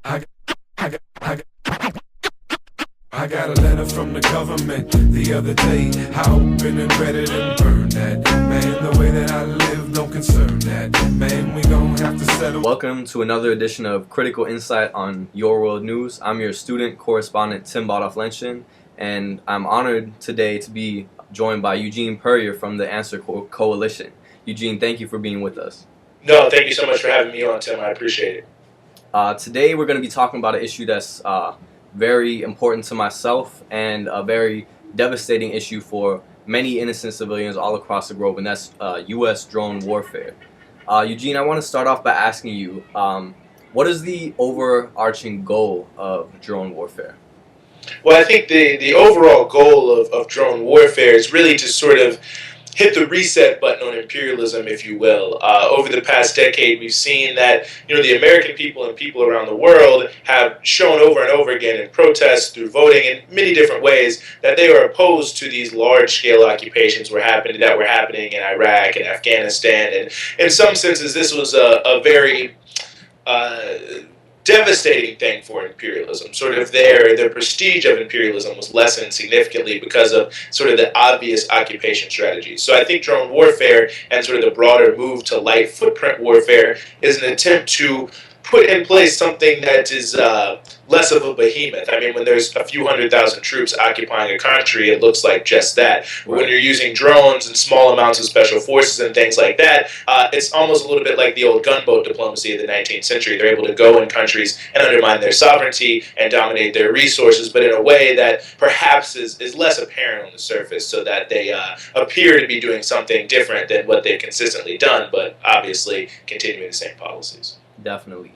I, I, I, I got a letter from the government the other day. How open and ready to burn that. Man, the way that I live don't concern that. Man, we gon' have to settle. Welcome to another edition of Critical Insight on Your World News. I'm your student correspondent Tim Bodoff-Lenshin, and I'm honored today to be joined by Eugene Puryear from the Answer Coalition. Eugene, thank you for being with us. No, thank you so much for having me on, Tim. I appreciate it. Today we're going to be talking about an issue that's very important to myself and a very devastating issue for many innocent civilians all across the globe, and that's U.S. drone warfare. Eugene, I want to start off by asking you, what is the overarching goal of drone warfare? Well, I think the overall goal of drone warfare is really to sort of hit the reset button on imperialism, if you will. Over the past decade, we've seen that the American people and people around the world have shown over and over again in protests, through voting, in many different ways, that they are opposed to these large-scale occupations that were happening in Iraq and Afghanistan. And in some senses, this was a very devastating thing for imperialism. Sort of their prestige of imperialism was lessened significantly because of sort of the obvious occupation strategies. So I think drone warfare and sort of the broader move to light footprint warfare is an attempt to put in place something that is less of a behemoth. I mean, when there's a few 100,000 troops occupying a country, it looks like just that. But when you're using drones and small amounts of special forces and things like that, it's almost a little bit like the old gunboat diplomacy of the 19th century. They're able to go in countries and undermine their sovereignty and dominate their resources, but in a way that perhaps is less apparent on the surface, so that they appear to be doing something different than what they've consistently done, but obviously continuing the same policies. Definitely.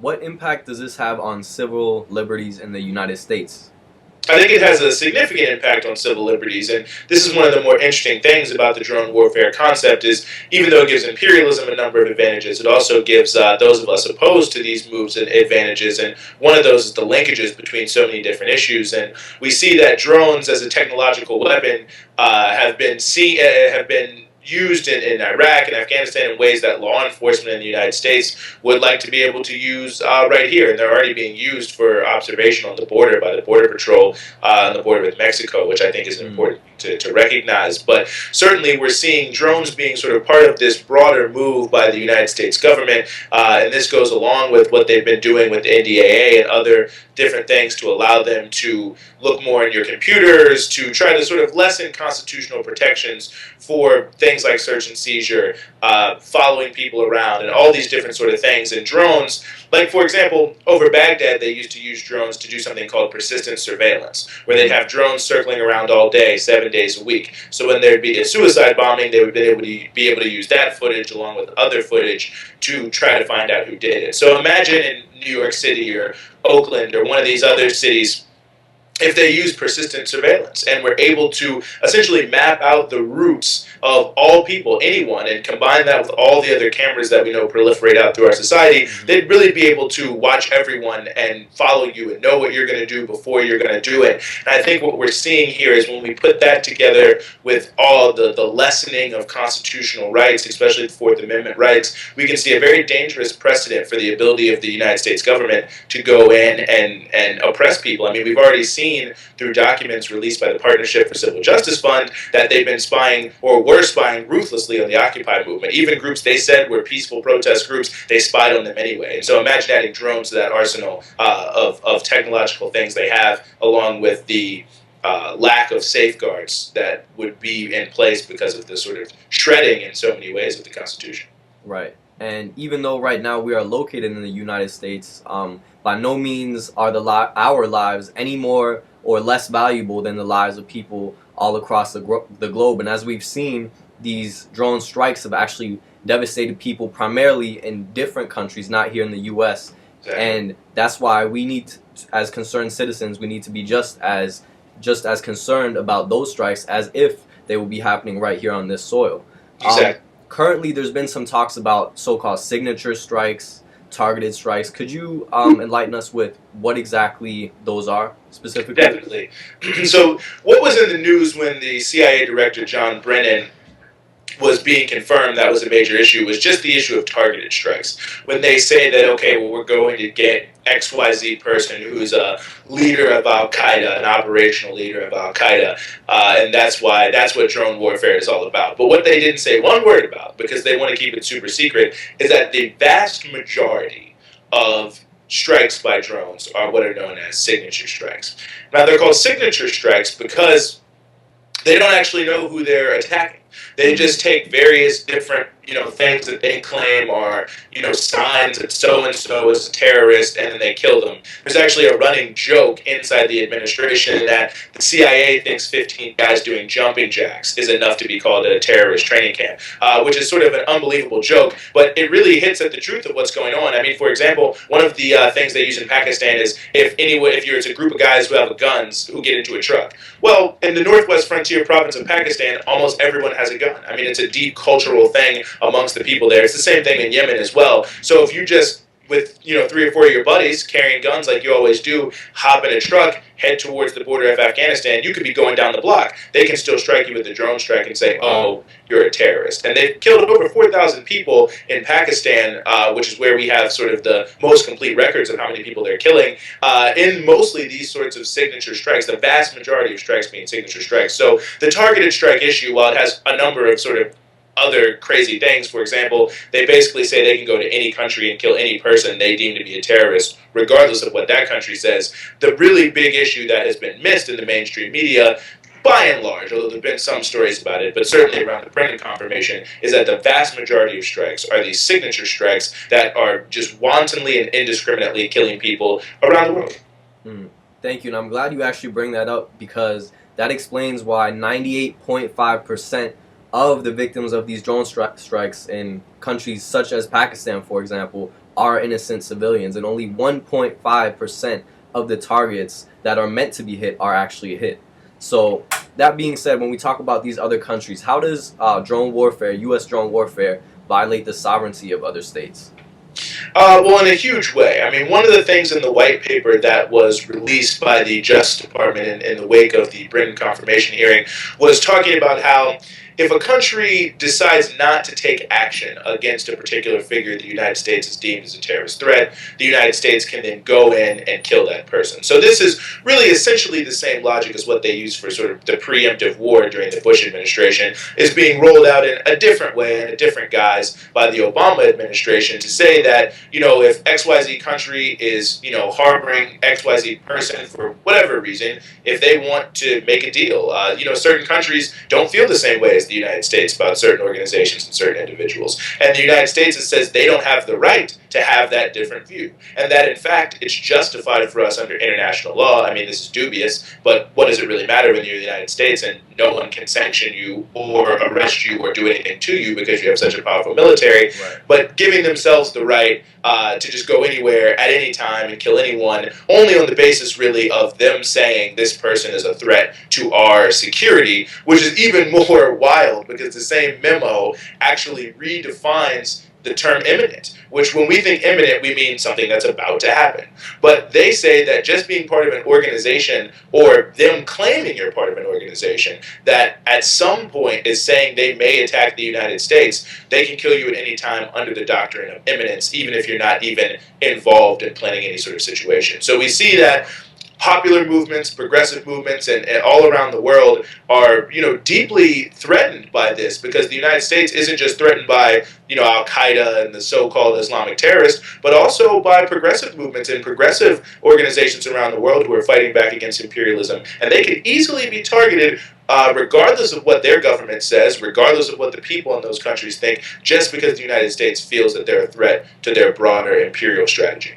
What impact does this have on civil liberties in the United States? I think it has a significant impact on civil liberties, and this is one of the more interesting things about the drone warfare concept is, even though it gives imperialism a number of advantages, it also gives those of us opposed to these moves advantages, and one of those is the linkages between so many different issues. And we see that drones as a technological weapon have been used in Iraq and Afghanistan in ways that law enforcement in the United States would like to be able to use right here. And they're already being used for observation on the border by the Border Patrol on the border with Mexico, which I think is important to recognize. But certainly we're seeing drones being sort of part of this broader move by the United States government. And this goes along with what they've been doing with the NDAA and other different things to allow them to look more in your computers, to try to sort of lessen constitutional protections for things like search and seizure, following people around, and all these different sort of things. And drones, like for example, over Baghdad, they used to use drones to do something called persistent surveillance, where they'd have drones circling around all day, 7 days a week. So when there'd be a suicide bombing, they would be able to use that footage along with other footage to try to find out who did it. So imagine in New York City or Oakland or one of these other cities, if they use persistent surveillance and were able to essentially map out the routes of all people, anyone, and combine that with all the other cameras that we know proliferate out through our society, they'd really be able to watch everyone and follow you and know what you're going to do before you're going to do it. And I think what we're seeing here is when we put that together with all the lessening of constitutional rights, especially the Fourth Amendment rights, we can see a very dangerous precedent for the ability of the United States government to go in and oppress people. I mean, we've already seen through documents released by the Partnership for Civil Justice Fund that they've been spying, or were spying ruthlessly on the Occupy movement. Even groups they said were peaceful protest groups, they spied on them anyway. And so imagine adding drones to that arsenal of technological things they have, along with the lack of safeguards that would be in place because of the sort of shredding in so many ways of the Constitution. Right. And even though right now we are located in the United States, by no means are our lives any more or less valuable than the lives of people all across the globe. And as we've seen, these drone strikes have actually devastated people primarily in different countries, not here in the U.S. Exactly. And that's why we need to, as concerned citizens, we need to be just as concerned about those strikes as if they will be happening right here on this soil. Exactly. Currently, there's been some talks about so-called signature strikes, targeted strikes. Could you enlighten us with what exactly those are specifically? Definitely. So what was in the news when the CIA director John Brennan was being confirmed that was a major issue was just the issue of targeted strikes. When they say that, okay, well, we're going to get XYZ person who's a leader of Al-Qaeda, an operational leader of Al-Qaeda, and that's what drone warfare is all about. But what they didn't say one word about, because they want to keep it super secret, is that the vast majority of strikes by drones are what are known as signature strikes. Now, they're called signature strikes because they don't actually know who they're attacking. They just take various different, things that they claim are, signs that so-and-so is a terrorist, and then they kill them. There's actually a running joke inside the administration that the CIA thinks 15 guys doing jumping jacks is enough to be called a terrorist training camp, which is sort of an unbelievable joke, but it really hits at the truth of what's going on. I mean, for example, one of the things they use in Pakistan is if it's a group of guys who have guns who get into a truck. Well, in the northwest frontier province of Pakistan, almost everyone has a gun. I mean, it's a deep cultural thing amongst the people there. It's the same thing in Yemen as well. So if you just, with 3 or 4 of your buddies carrying guns like you always do, hop in a truck, head towards the border of Afghanistan, you could be going down the block. They can still strike you with a drone strike and say, oh, you're a terrorist. And they've killed over 4,000 people in Pakistan, which is where we have sort of the most complete records of how many people they're killing, in mostly these sorts of signature strikes, the vast majority of strikes being signature strikes. So the targeted strike issue, while it has a number of sort of other crazy things. For example, they basically say they can go to any country and kill any person they deem to be a terrorist, regardless of what that country says. The really big issue that has been missed in the mainstream media, by and large, although there have been some stories about it, but certainly around the Brennan confirmation, is that the vast majority of strikes are these signature strikes that are just wantonly and indiscriminately killing people around the world. Thank you, and I'm glad you actually bring that up, because that explains why 98.5% of the victims of these drone strikes in countries such as Pakistan, for example, are innocent civilians, and only 1.5% of the targets that are meant to be hit are actually hit. So that being said, when we talk about these other countries, how does drone warfare, U.S. drone warfare, violate the sovereignty of other states? Well, in a huge way. I mean, one of the things in the white paper that was released by the Justice Department in the wake of the Brennan confirmation hearing was talking about how if a country decides not to take action against a particular figure the United States has deemed as a terrorist threat, the United States can then go in and kill that person. So this is really essentially the same logic as what they used for sort of the preemptive war during the Bush administration, is being rolled out in a different way, in a different guise by the Obama administration, to say that, if XYZ country is, harboring XYZ person for whatever reason, if they want to make a deal, certain countries don't feel the same way as the United States about certain organizations and certain individuals. And the United States says they don't have the right to have that different view. And that, in fact, it's justified for us under international law. I mean, this is dubious, but what does it really matter when you're the United States and no one can sanction you or arrest you or do anything to you because you have such a powerful military? Right. But giving themselves the right to just go anywhere at any time and kill anyone, only on the basis, really, of them saying this person is a threat to our security, which is even more wild because the same memo actually redefines the term imminent, which when we think imminent, we mean something that's about to happen. But they say that just being part of an organization, or them claiming you're part of an organization that at some point is saying they may attack the United States, they can kill you at any time under the doctrine of imminence, even if you're not even involved in planning any sort of situation. So we see that popular movements, progressive movements, and all around the world are, deeply threatened by this, because the United States isn't just threatened by, Al-Qaeda and the so-called Islamic terrorists, but also by progressive movements and progressive organizations around the world who are fighting back against imperialism. And they could easily be targeted regardless of what their government says, regardless of what the people in those countries think, just because the United States feels that they're a threat to their broader imperial strategy.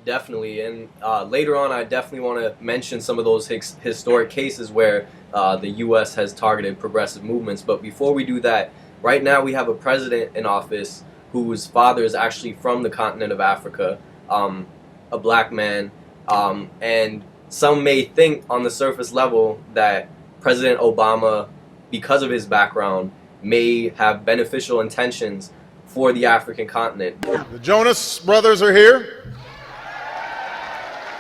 Definitely, and later on I definitely want to mention some of those historic cases where the U.S. has targeted progressive movements. But before we do that, right now we have a president in office whose father is actually from the continent of Africa, a black man, and some may think on the surface level that President Obama, because of his background, may have beneficial intentions for the African continent. The Jonas Brothers are here.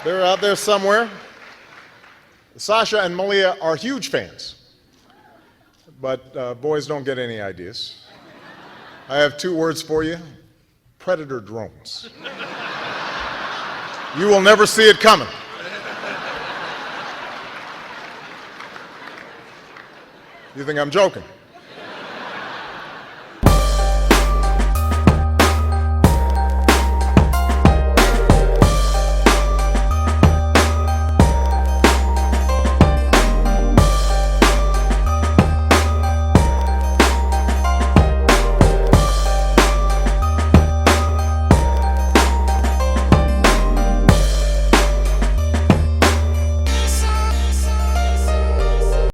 They're out there somewhere. Sasha and Malia are huge fans, but boys don't get any ideas. I have 2 words for you: predator drones. You will never see it coming. You think I'm joking?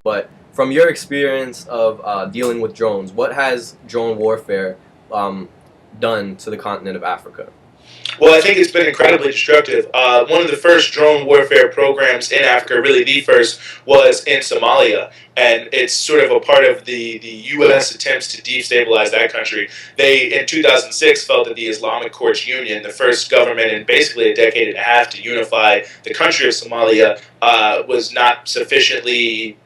But from your experience of dealing with drones, what has drone warfare done to the continent of Africa? Well, I think it's been incredibly destructive. One of the first drone warfare programs in Africa, really the first, was in Somalia. And it's sort of a part of the U.S. attempts to destabilize that country. They, in 2006, felt that the Islamic Courts Union, the first government in basically a decade and a half to unify the country of Somalia, was not sufficiently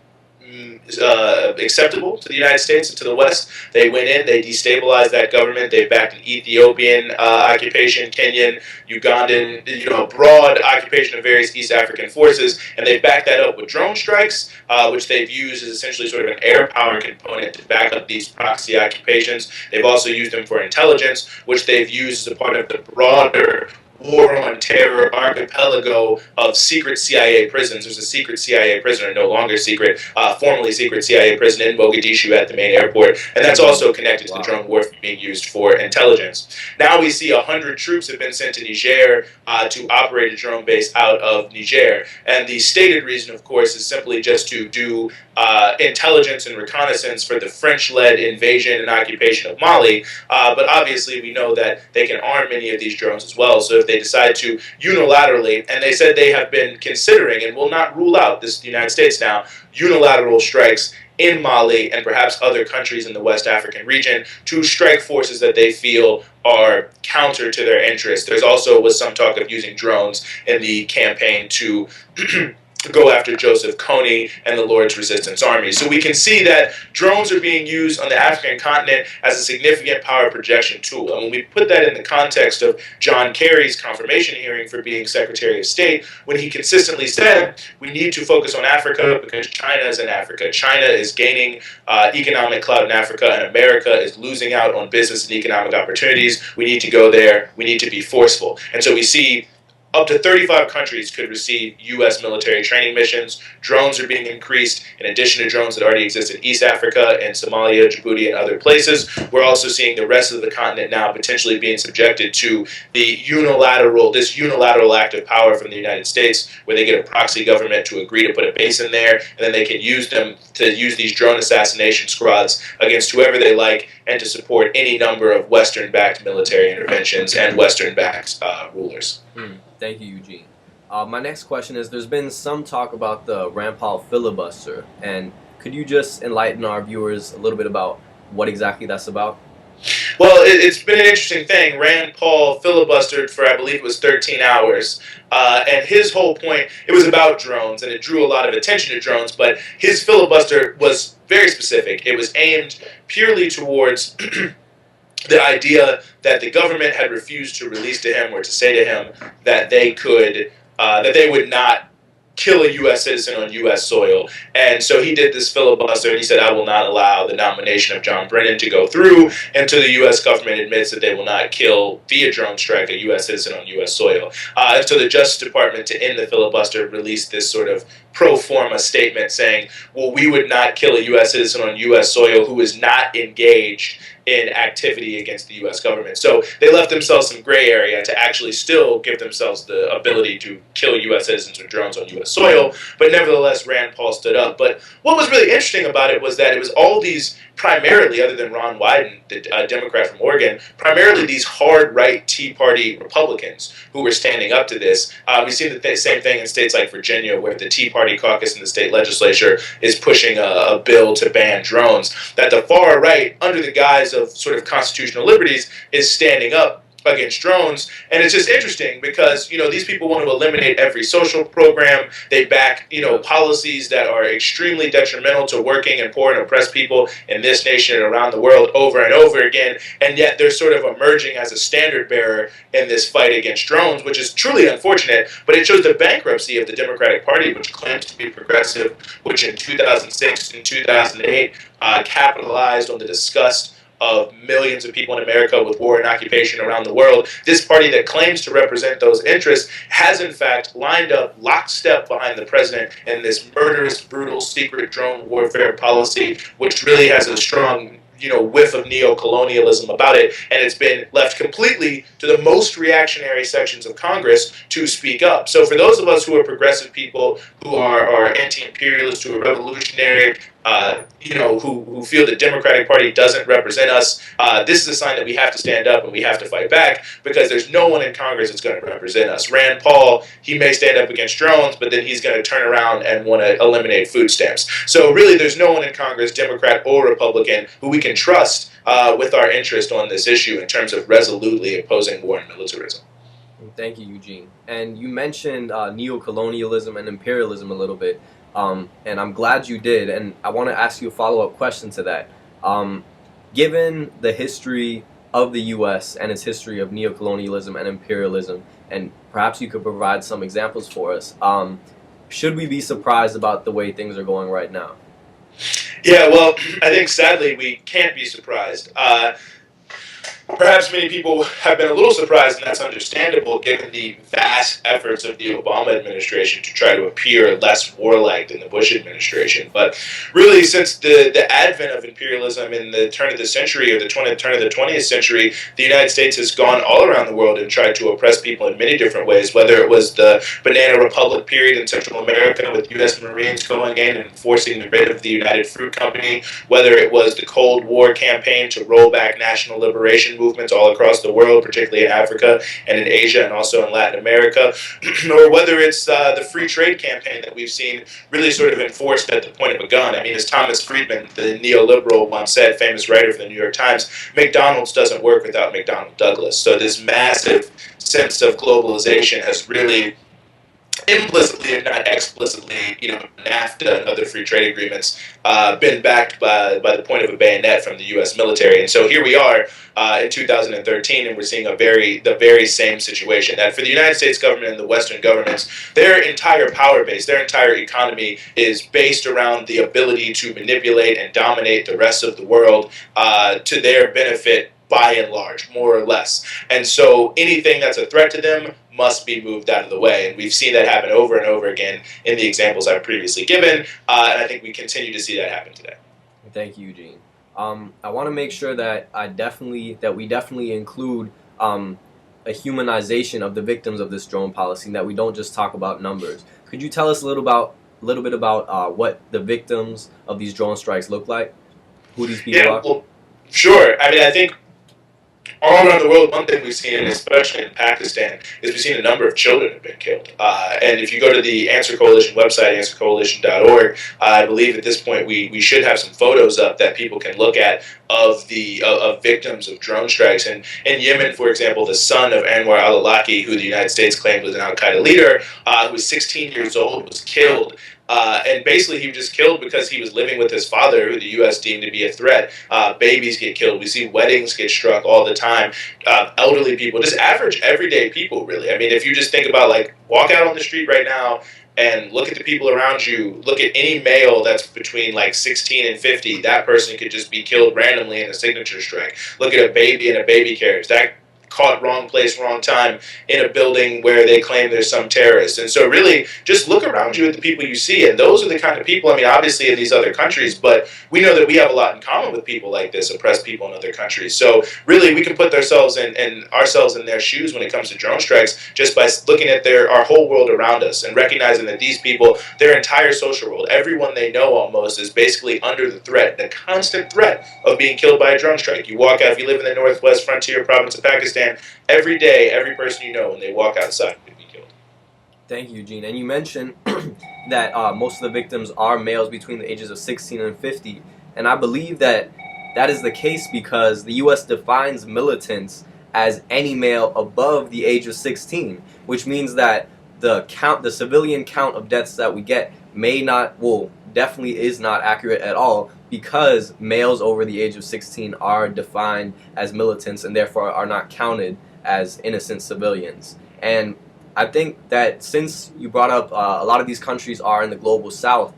acceptable to the United States and to the West. They went in, they destabilized that government. They backed an Ethiopian occupation, Kenyan, Ugandan, a broad occupation of various East African forces, and they backed that up with drone strikes, which they've used as essentially sort of an air power component to back up these proxy occupations. They've also used them for intelligence, which they've used as a part of the broader war on terror archipelago of secret CIA prisons. There's a secret CIA prison, or no longer secret, formerly secret CIA prison in Mogadishu at the main airport, and that's also connected to the drone warfare being used for intelligence. Now we see 100 troops have been sent to Niger to operate a drone base out of Niger, and the stated reason, of course, is simply just to do intelligence and reconnaissance for the French-led invasion and occupation of Mali, but obviously we know that they can arm many of these drones as well, so if they decide to unilaterally, and they said they have been considering and will not rule out, this is the United States now, unilateral strikes in Mali and perhaps other countries in the West African region to strike forces that they feel are counter to their interests. There's also was some talk of using drones in the campaign to go after Joseph Kony and the Lord's Resistance Army. So we can see that drones are being used on the African continent as a significant power projection tool. And when we put that in the context of John Kerry's confirmation hearing for being Secretary of State, when he consistently said, we need to focus on Africa because China is in Africa. China is gaining economic clout in Africa, and America is losing out on business and economic opportunities. We need to go there. We need to be forceful. And so we see up to 35 countries could receive U.S. military training missions. Drones are being increased in addition to drones that already exist in East Africa and Somalia, Djibouti, and other places. We're also seeing the rest of the continent now potentially being subjected to this unilateral act of power from the United States, where they get a proxy government to agree to put a base in there, and then they can use these drone assassination squads against whoever they like, and to support any number of Western-backed military interventions and Western-backed rulers. Thank you, Eugene. My next question is, there's been some talk about the Rand Paul filibuster, and could you just enlighten our viewers a little bit about what exactly that's about? Well, it's been an interesting thing. Rand Paul filibustered for, I believe it was 13 hours, and his whole point, it was about drones, and it drew a lot of attention to drones, but his filibuster was very specific. It was aimed purely towards the idea that the government had refused to release to him or to say to him that they would not kill a U.S. citizen on U.S. soil. And so he did this filibuster, and he said, I will not allow the nomination of John Brennan to go through until the U.S. government admits that they will not kill via drone strike a U.S. citizen on U.S. soil. And so the Justice Department, to end the filibuster, released this sort of pro forma statement saying, well, we would not kill a U.S. citizen on U.S. soil who is not engaged in activity against the U.S. government. So they left themselves some gray area to actually still give themselves the ability to kill U.S. citizens with drones on U.S. soil, but nevertheless, Rand Paul stood up. But what was really interesting about it was that it was all these, primarily, other than Ron Wyden, the Democrat from Oregon, primarily these hard-right Tea Party Republicans who were standing up to this. We've seen the same thing in states like Virginia, where the Tea Party caucus in the state legislature is pushing a bill to ban drones, that the far right, under the guise of sort of constitutional liberties, is standing up against drones. And it's just interesting because, these people want to eliminate every social program. They back, policies that are extremely detrimental to working and poor and oppressed people in this nation and around the world over and over again. And yet they're sort of emerging as a standard bearer in this fight against drones, which is truly unfortunate. But it shows the bankruptcy of the Democratic Party, which claims to be progressive, which in 2006 and 2008 capitalized on the disgust of millions of people in America with war and occupation around the world. This party that claims to represent those interests has in fact lined up lockstep behind the president in this murderous, brutal, secret drone warfare policy, which really has a strong whiff of neocolonialism about it, and it's been left completely to the most reactionary sections of Congress to speak up. So for those of us who are progressive people, who are anti-imperialist, who are revolutionary, who feel the Democratic Party doesn't represent us, this is a sign that we have to stand up and we have to fight back, because there's no one in Congress that's going to represent us. Rand Paul, he may stand up against drones, but then he's going to turn around and want to eliminate food stamps. So really, there's no one in Congress, Democrat or Republican, who we can trust with our interest on this issue in terms of resolutely opposing war and militarism. Thank you, Eugene. And you mentioned neocolonialism and imperialism a little bit. And I'm glad you did, and I want to ask you a follow-up question to that. Given the history of the U.S. and its history of neocolonialism and imperialism, and perhaps you could provide some examples for us, should we be surprised about the way things are going right now? Yeah, well, I think sadly we can't be surprised. Perhaps many people have been a little surprised, and that's understandable given the vast efforts of the Obama administration to try to appear less warlike than the Bush administration. But really, since the advent of imperialism in the turn of the century, or the turn of the 20th century, the United States has gone all around the world and tried to oppress people in many different ways, whether it was the Banana Republic period in Central America with U.S. Marines going in and forcing the rid of the United Fruit Company, whether it was the Cold War campaign to roll back national liberation movements all across the world, particularly in Africa and in Asia and also in Latin America, or whether it's the free trade campaign that we've seen really sort of enforced at the point of a gun. I mean, as Thomas Friedman, the neoliberal, once said, famous writer for the New York Times, McDonald's doesn't work without McDonnell Douglas. So this massive sense of globalization has really implicitly, if not explicitly, NAFTA and other free trade agreements been backed by the point of a bayonet from the U.S. military. And so here we are in 2013, and we're seeing the very same situation. That for the United States government and the Western governments, their entire power base, their entire economy is based around the ability to manipulate and dominate the rest of the world to their benefit, by and large, more or less. And so anything that's a threat to them must be moved out of the way. And we've seen that happen over and over again in the examples I've previously given, and I think we continue to see that happen today. Thank you, Eugene. I want to make sure that we definitely include a humanization of the victims of this drone policy, and that we don't just talk about numbers. Could you tell us a little bit about what the victims of these drone strikes look like? Who these people are? Well, sure. I mean, I think all around the world, one thing we've seen, and especially in Pakistan, is we've seen a number of children have been killed. And if you go to the Answer Coalition website, answercoalition.org, I believe at this point we should have some photos up that people can look at of victims of drone strikes. And in Yemen, for example, the son of Anwar al-Awlaki, who the United States claimed was an al-Qaeda leader, who was 16 years old, was killed. And basically he was just killed because he was living with his father, who the U.S. deemed to be a threat. Babies get killed. We see weddings get struck all the time. Elderly people, just average, everyday people, really. I mean, if you just think about, walk out on the street right now and look at the people around you, look at any male that's between 16 and 50, that person could just be killed randomly in a signature strike. Look at a baby in a baby carriage. That caught wrong place, wrong time in a building where they claim there's some terrorists. And so really just look around you at the people you see, and those are the kind of people, I mean, obviously in these other countries, but we know that we have a lot in common with people like this, oppressed people in other countries. So really we can put ourselves in their shoes when it comes to drone strikes just by looking at our whole world around us and recognizing that these people, their entire social world, everyone they know almost, is basically under the constant threat of being killed by a drone strike. You walk out, if you live in the northwest frontier province of Pakistan, every day, every person you know, when they walk outside, could be killed. Thank you, Eugene. And you mentioned that most of the victims are males between the ages of 16 and 50. And I believe that is the case because the U.S. defines militants as any male above the age of 16, which means that the civilian count of deaths that we get definitely is not accurate at all, because males over the age of 16 are defined as militants and therefore are not counted as innocent civilians. And I think that since you brought up a lot of these countries are in the global south,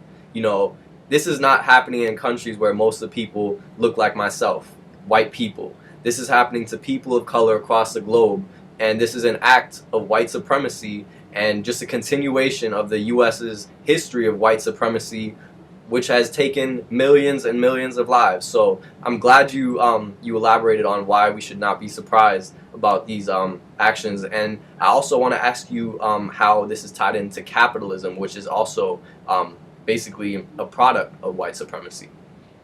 this is not happening in countries where most of the people look like myself, white people. This is happening to people of color across the globe, and this is an act of white supremacy and just a continuation of the U.S.'s history of white supremacy, which has taken millions and millions of lives. So I'm glad you elaborated on why we should not be surprised about these actions. And I also want to ask you how this is tied into capitalism, which is also basically a product of white supremacy.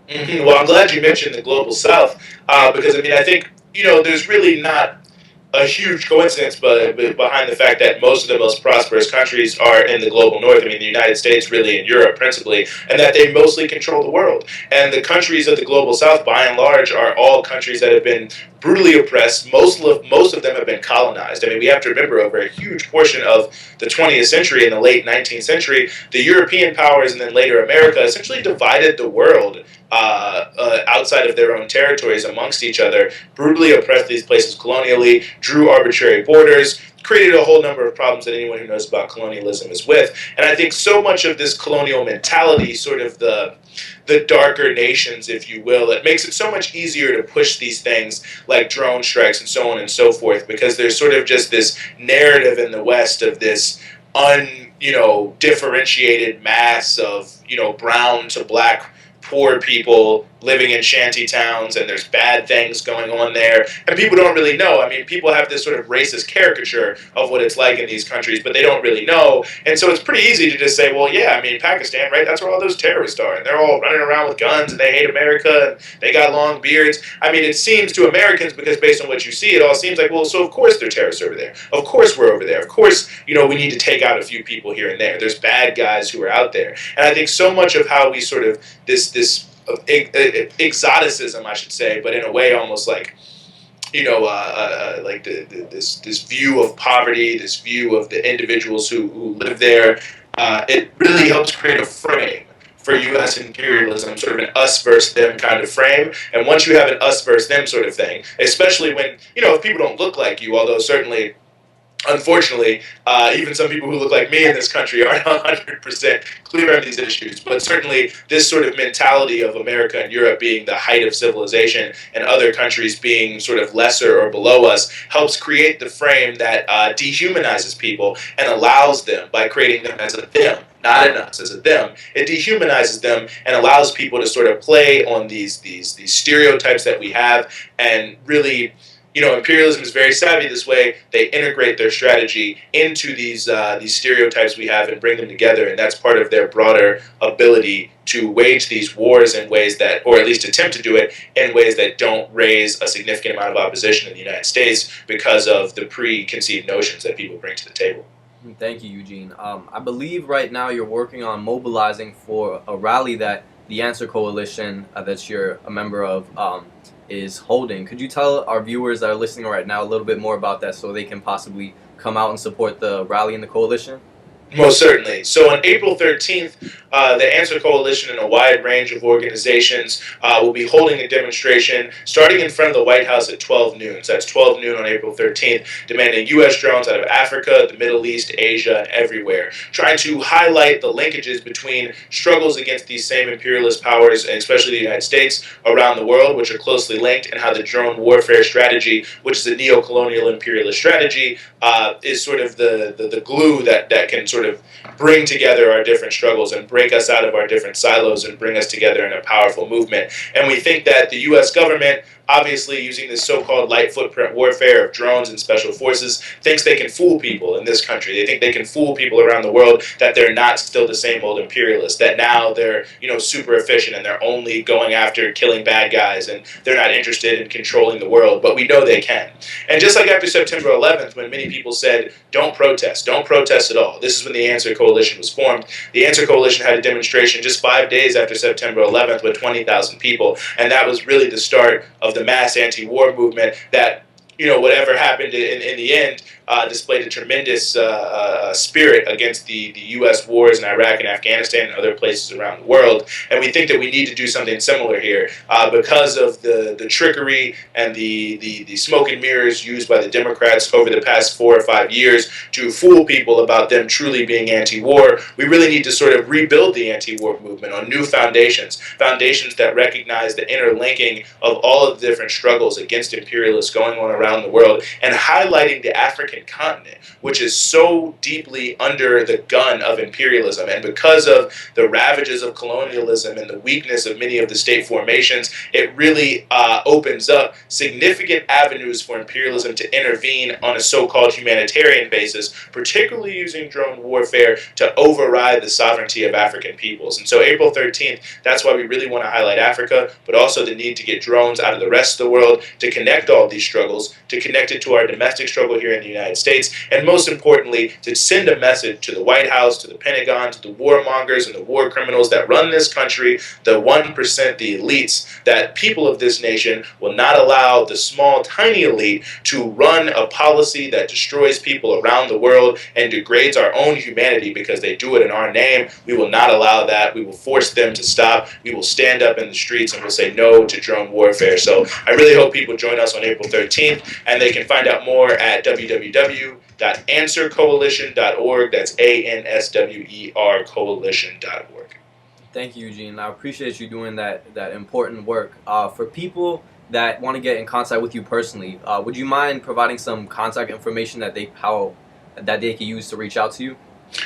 Mm-hmm. Well, I'm glad you mentioned the global south, because I think there's really not a huge coincidence behind the fact that most of the most prosperous countries are in the global north. The United States really and Europe principally, and that they mostly control the world. And the countries of the global south, by and large, are all countries that have been brutally oppressed. Most of them have been colonized. We have to remember, over a huge portion of the 20th century and the late 19th century, the European powers and then later America essentially divided the world outside of their own territories amongst each other, brutally oppressed these places colonially, drew arbitrary borders, created a whole number of problems that anyone who knows about colonialism is with. And I think so much of this colonial mentality, sort of the darker nations, if you will, it makes it so much easier to push these things like drone strikes and so on and so forth, because there's sort of just this narrative in the West of this differentiated mass of, brown to black poor people living in shanty towns, and there's bad things going on there, and people don't really know. People have this sort of racist caricature of what it's like in these countries, but they don't really know, and so it's pretty easy to just say, well, yeah, Pakistan, right, that's where all those terrorists are, and they're all running around with guns, and they hate America, and they got long beards. It seems to Americans, because based on what you see, it all seems like, well, so of course they're terrorists over there. Of course we're over there. Of course, we need to take out a few people here and there. There's bad guys who are out there. And I think so much of how we sort of, this exoticism, I should say, but in a way almost like, like this view of poverty, this view of the individuals who live there, it really helps create a frame for U.S. imperialism, sort of an us versus them kind of frame. And once you have an us versus them sort of thing, especially when, if people don't look like you, although certainly, unfortunately, even some people who look like me in this country aren't 100% clear on these issues, but certainly this sort of mentality of America and Europe being the height of civilization and other countries being sort of lesser or below us helps create the frame that dehumanizes people and allows them, by creating them as a them, not an us, as a them, it dehumanizes them and allows people to sort of play on these stereotypes that we have, and really, imperialism is very savvy this way. They integrate their strategy into these stereotypes we have and bring them together, and that's part of their broader ability to wage these wars in ways that, or at least attempt to do it in ways that don't raise a significant amount of opposition in the United States because of the preconceived notions that people bring to the table. Thank you, Eugene. I believe right now you're working on mobilizing for a rally that the Answer Coalition that you're a member of is holding. Could you tell our viewers that are listening right now a little bit more about that so they can possibly come out and support the rally and the coalition? Most certainly. So on April 13th, the Answer Coalition and a wide range of organizations will be holding a demonstration starting in front of the White House at 12 noon. So that's 12 noon on April 13th, demanding U.S. drones out of Africa, the Middle East, Asia, and everywhere, trying to highlight the linkages between struggles against these same imperialist powers, and especially the United States, around the world, which are closely linked, and how the drone warfare strategy, which is a neocolonial imperialist strategy, is sort of the glue that can sort of bring together our different struggles and break us out of our different silos and bring us together in a powerful movement. And we think that the U.S. government, obviously using this so-called light footprint warfare of drones and special forces, thinks they can fool people in this country. They think they can fool people around the world that they're not still the same old imperialists, that now they're, super efficient and they're only going after killing bad guys and they're not interested in controlling the world, but we know they can. And just like after September 11th, when many people said, don't protest at all. This is when the Answer Coalition was formed. The Answer Coalition had a demonstration just 5 days after September 11th with 20,000 people, and that was really the start of the mass anti-war movement that whatever happened in the end displayed a tremendous spirit against the U.S. wars in Iraq and Afghanistan and other places around the world. And we think that we need to do something similar here because of the trickery and the smoke and mirrors used by the Democrats over the past 4 or 5 years to fool people about them truly being anti-war. We really need to sort of rebuild the anti-war movement on new foundations that recognize the interlinking of all of the different struggles against imperialists going on around the world, and highlighting the African continent, which is so deeply under the gun of imperialism. And because of the ravages of colonialism and the weakness of many of the state formations, it really opens up significant avenues for imperialism to intervene on a so-called humanitarian basis, particularly using drone warfare to override the sovereignty of African peoples. And so April 13th, that's why we really want to highlight Africa, but also the need to get drones out of the rest of the world, to connect all these struggles, to connect it to our domestic struggle here in the United States, and most importantly, to send a message to the White House, to the Pentagon, to the warmongers and the war criminals that run this country, the 1%, the elites, that people of this nation will not allow the small, tiny elite to run a policy that destroys people around the world and degrades our own humanity because they do it in our name. We will not allow that. We will force them to stop. We will stand up in the streets and we'll say no to drone warfare. So I really hope people join us on April 13th, and they can find out more at www.answercoalition.org. That's ANSWER coalition.org. Thank you, Eugene. I appreciate you doing that important work. For people that want to get in contact with you personally, would you mind providing some contact information that they can use to reach out to you?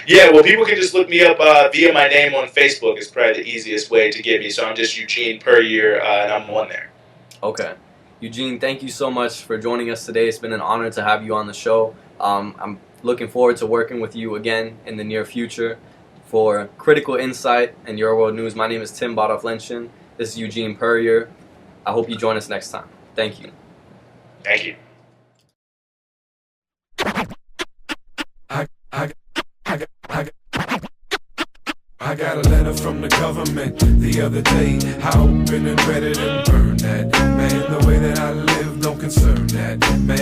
Yeah, well, people can just look me up via my name on Facebook. It's probably the easiest way to get me. So I'm just Eugene Puryear, and I'm on there. Okay. Eugene, thank you so much for joining us today. It's been an honor to have you on the show. I'm looking forward to working with you again in the near future. For Critical Insight and Your World News, my name is Tim Badov-Lenshin. This is Eugene Puryear. I hope you join us next time. Thank you. Thank you. I got a letter from the government the other day. I opened and read it and burned that. Man, the way that I live don't concern that. Man,